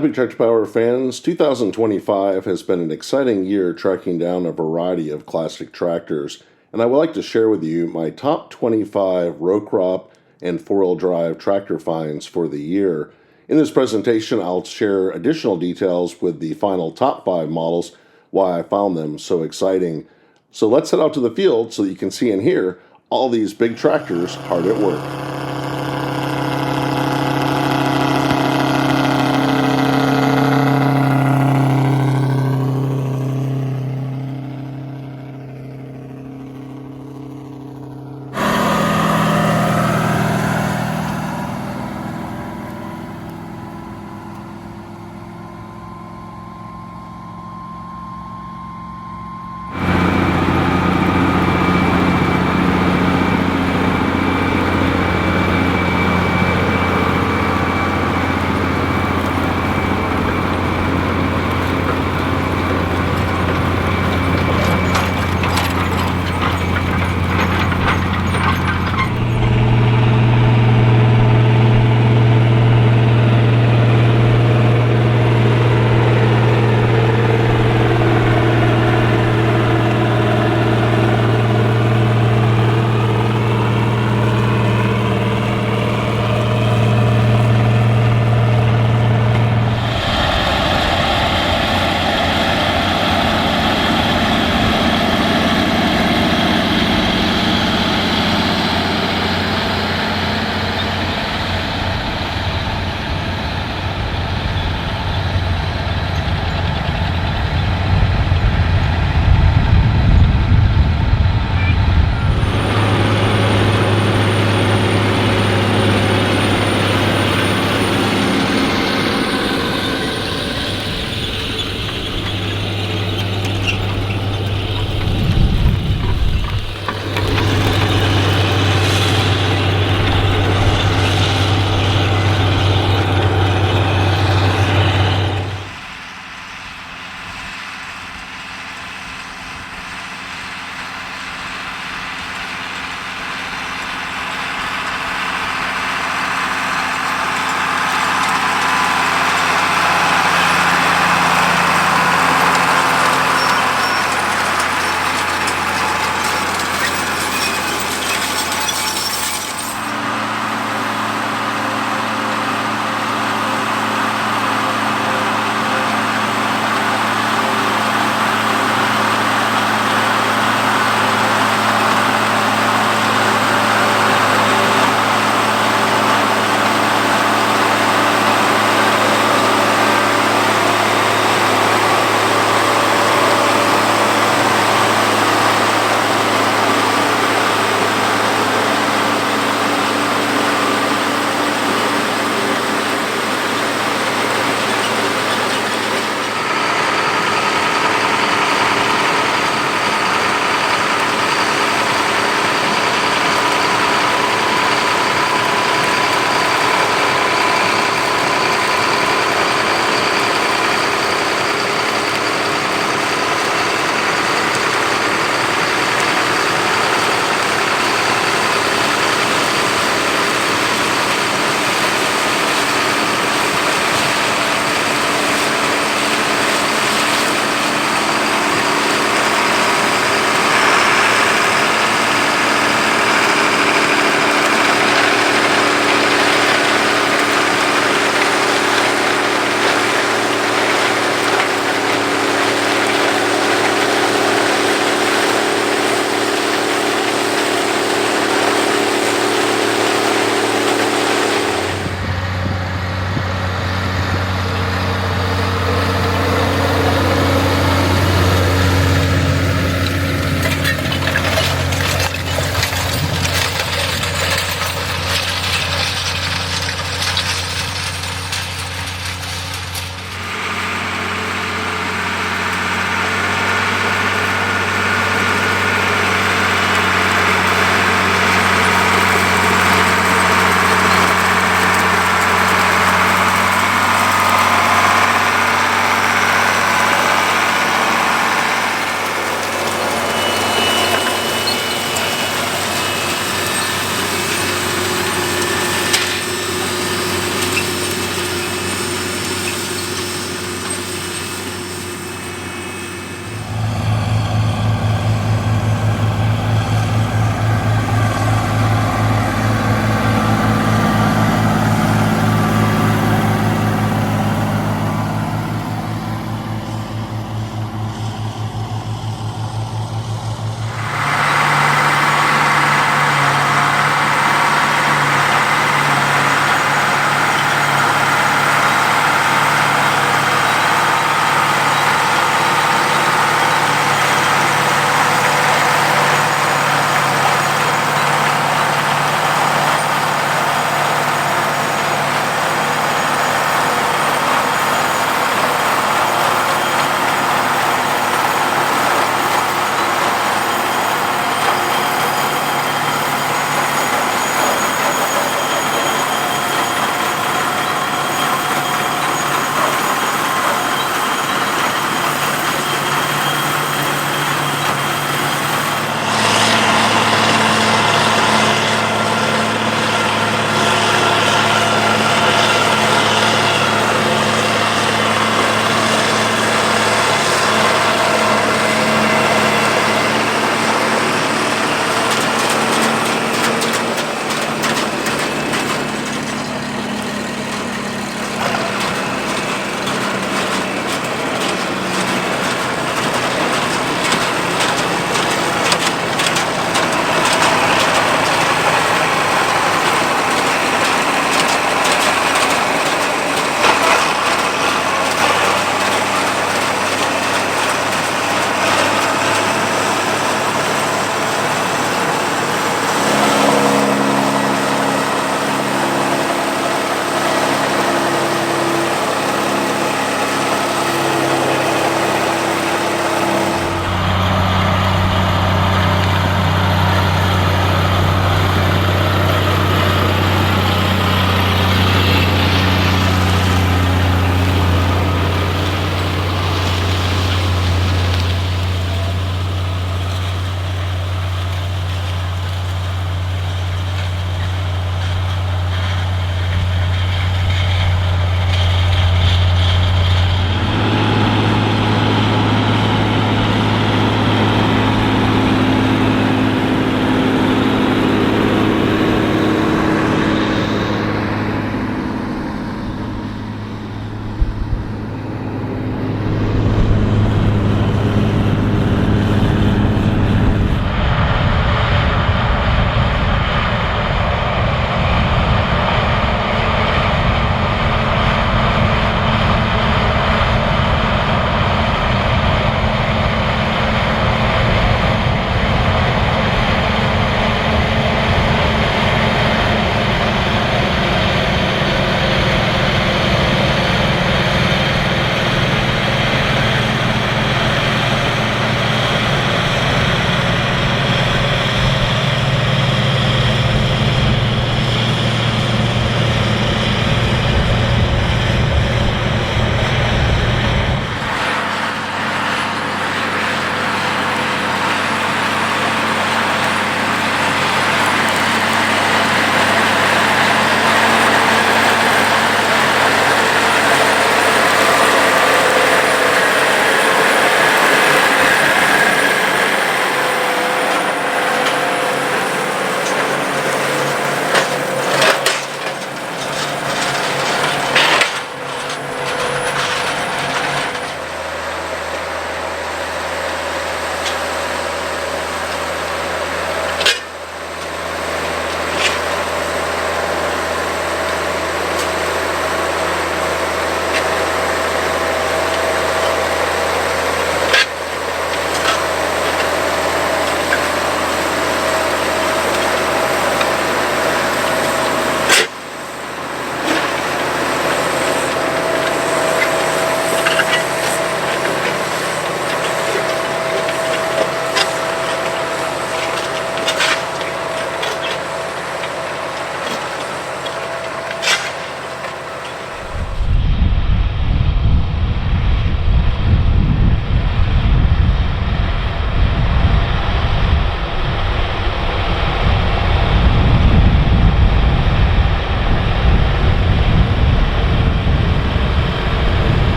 Big Tractor Power fans, 2025 has been an exciting year tracking down a variety of classic tractors, and I would like to share with you my top 25 row crop and four-wheel drive tractor finds for the year. In this presentation, I'll share additional details with the final top 5 models, why I found them so exciting. So let's head out to the field so that you can see and hear all these big tractors hard at work.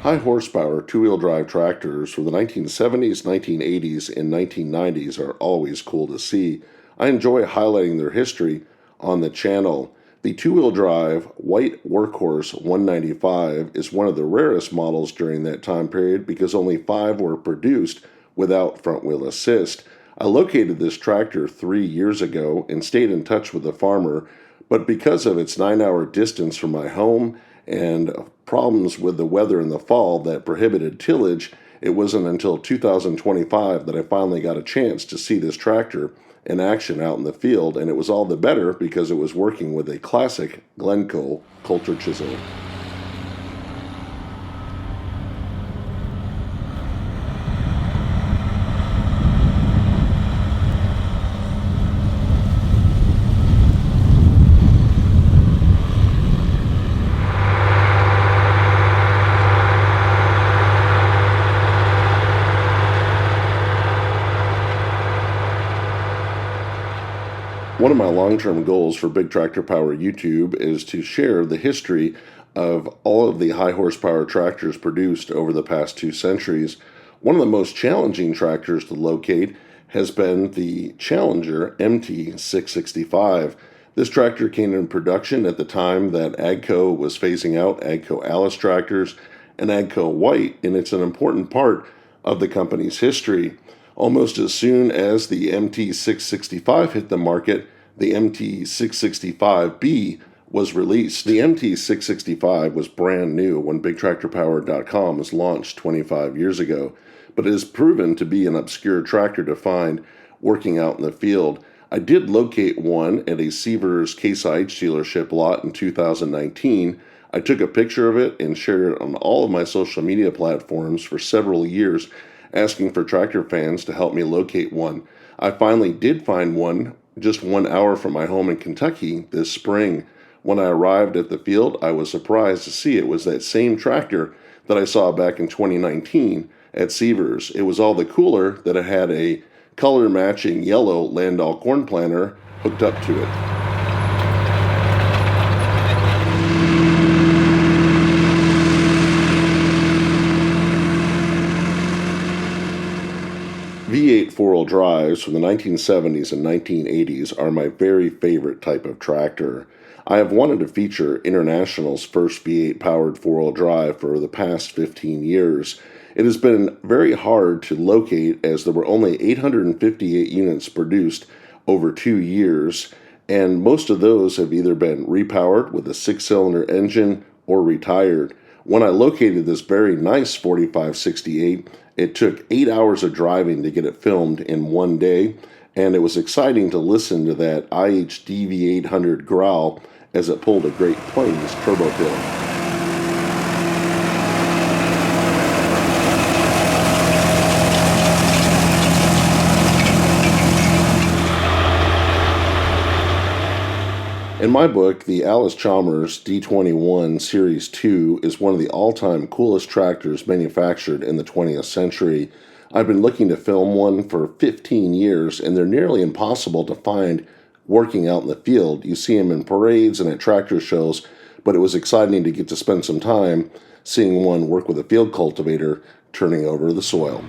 High horsepower two-wheel drive tractors from the 1970s, 1980s, and 1990s are always cool to see. I enjoy highlighting their history on the channel. The two-wheel drive white workhorse 195 is one of the rarest models during that time period because only 5 were produced without front-wheel assist. I located this tractor 3 years ago and stayed in touch with the farmer, but because of its 9-hour distance from my home and problems with the weather in the fall that prohibited tillage, it wasn't until 2025 that I finally got a chance to see this tractor in action out in the field, and it was all the better because it was working with a classic Glencoe Coulter chisel. One of my long-term goals for Big Tractor Power YouTube is to share the history of all of the high horsepower tractors produced over the past 2 centuries. One of the most challenging tractors to locate has been the Challenger MT665. This tractor came in production at the time that AGCO was phasing out AGCO Allis tractors and AGCO White, and it's an important part of the company's history. Almost as soon as the MT665 hit the market, the MT665B was released. The MT665 was brand new when bigtractorpower.com was launched 25 years ago, but it has proven to be an obscure tractor to find working out in the field. I did locate one at a Sievers Case IH dealership lot in 2019. I took a picture of it and shared it on all of my social media platforms for several years, asking for tractor fans to help me locate one. I finally did find one just 1 hour from my home in Kentucky this spring. When I arrived at the field, I was surprised to see it was that same tractor that I saw back in 2019 at Sievers. It was all the cooler that it had a color-matching yellow Landau corn planter hooked up to it. V8 four-wheel drives from the 1970s and 1980s are my very favorite type of tractor. I have wanted to feature International's first V8 powered four-wheel drive for the past 15 years. It has been very hard to locate as there were only 858 units produced over 2 years, and most of those have either been repowered with a 6-cylinder engine or retired. When I located this very nice 4568, it took 8 hours of driving to get it filmed in 1 day, and it was exciting to listen to that IH DV800 growl as it pulled a Great Plains turbo hill. In my book, the Allis-Chalmers D21 Series 2 is one of the all-time coolest tractors manufactured in the 20th century. I've been looking to film one for 15 years, and they're nearly impossible to find working out in the field. You see them in parades and at tractor shows, but it was exciting to get to spend some time seeing one work with a field cultivator turning over the soil.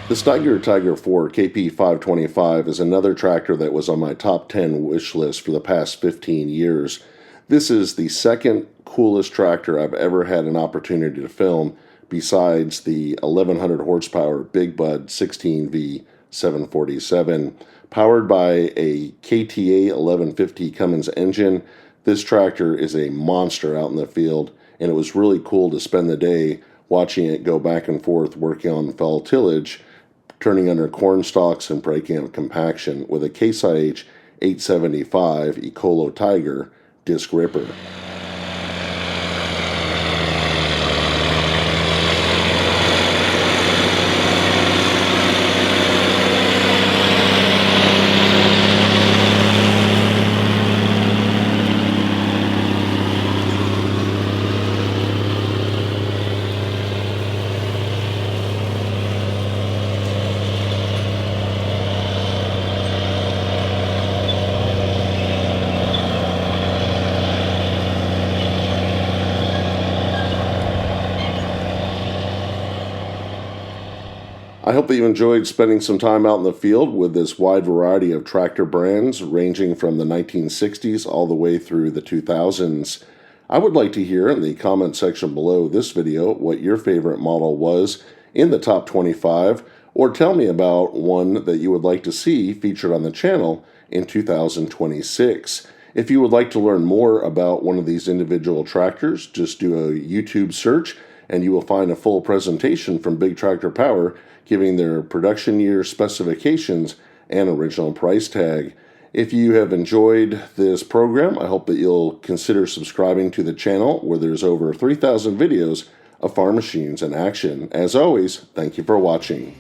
The Stiger Tiger IV KP525 is another tractor that was on my top 10 wish list for the past 15 years. This is the second coolest tractor I've ever had an opportunity to film, besides the 1100 horsepower Big Bud 16V 747. Powered by a KTA 1150 Cummins engine, this tractor is a monster out in the field, and it was really cool to spend the day watching it go back and forth working on fall tillage, turning under corn stalks and breaking up compaction with a Case IH 875 Ecolo Tiger disc ripper. hope that you enjoyed spending some time out in the field with this wide variety of tractor brands ranging from the 1960s all the way through the 2000s. I would like to hear in the comment section below this video what your favorite model was in the top 25, or tell me about one that you would like to see featured on the channel in 2026. If you would like to learn more about one of these individual tractors, just do a YouTube search and you will find a full presentation from Big Tractor Power giving their production year specifications and original price tag. If you have enjoyed this program, I hope that you'll consider subscribing to the channel where there's over 3,000 videos of farm machines in action. As always, thank you for watching.